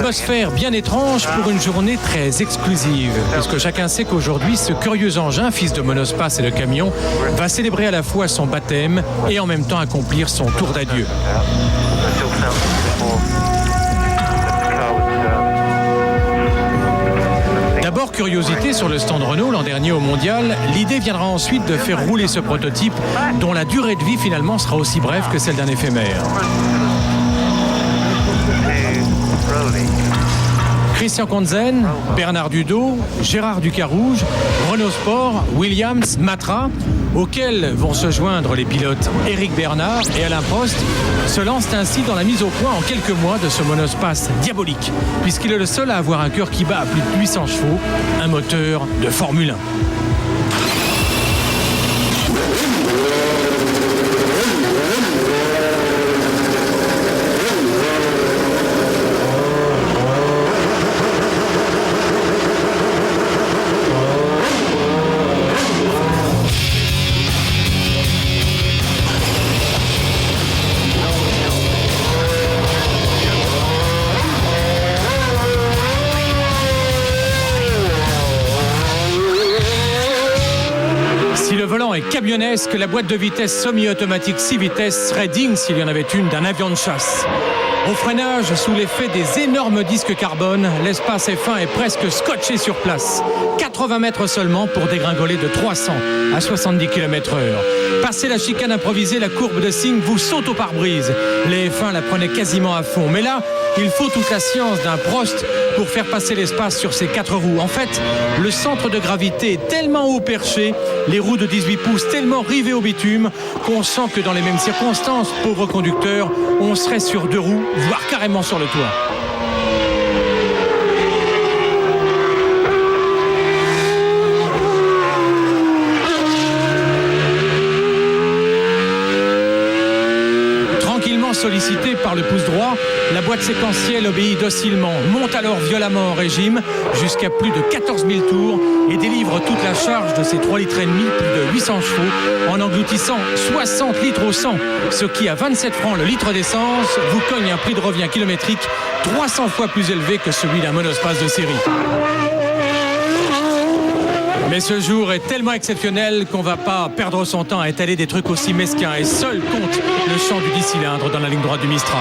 atmosphère bien étrange pour une journée très exclusive, puisque chacun sait qu'aujourd'hui, ce curieux engin, fils de monospace et de camion, va célébrer à la fois son baptême et en même temps accomplir son tour d'adieu. D'abord, curiosité sur le stand Renault l'an dernier au Mondial, l'idée viendra ensuite de faire rouler ce prototype dont la durée de vie finalement sera aussi brève que celle d'un éphémère. Christian Conzen, Bernard Dudot, Gérard Ducarouge, Renault Sport, Williams, Matra, auxquels vont se joindre les pilotes Éric Bernard et Alain Prost, se lancent ainsi dans la mise au point en quelques mois de ce monospace diabolique, puisqu'il est le seul à avoir un cœur qui bat à plus de 800 chevaux, un moteur de Formule 1. Le volant est camionnesque, la boîte de vitesse semi-automatique 6 vitesses serait digne, s'il y en avait une, d'un avion de chasse. Au freinage, sous l'effet des énormes disques carbone, l'espace F1 est presque scotché sur place. 80 mètres seulement pour dégringoler de 300 à 70 km/h. Passé la chicane improvisée, la courbe de Signes vous saute au pare-brise. Les F1 la prenaient quasiment à fond. Mais là, il faut toute la science d'un Prost pour faire passer l'espace sur ces 4 roues. En fait, le centre de gravité est tellement haut perché, les roues de 18 pouces tellement rivées au bitume, qu'on sent que dans les mêmes circonstances, pauvre conducteur, on serait sur 2 roues, voire carrément sur le toit. Sollicitée par le pouce droit, la boîte séquentielle obéit docilement, monte alors violemment en régime jusqu'à plus de 14 000 tours et délivre toute la charge de ses 3,5 litres, plus de 800 chevaux, en engloutissant 60 litres au 100, ce qui à 27 francs le litre d'essence vous cogne un prix de revient kilométrique 300 fois plus élevé que celui d'un monospace de série. Mais ce jour est tellement exceptionnel qu'on va pas perdre son temps à étaler des trucs aussi mesquins et seul compte le chant du 10 cylindres dans la ligne droite du Mistral.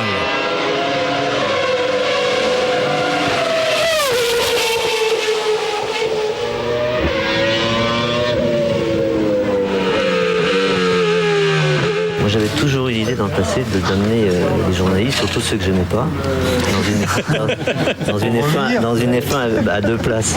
Moi, j'avais toujours eu l'idée dans le passé d'amener les journalistes, surtout ceux que j'aimais pas, dans une F1 à 2 places.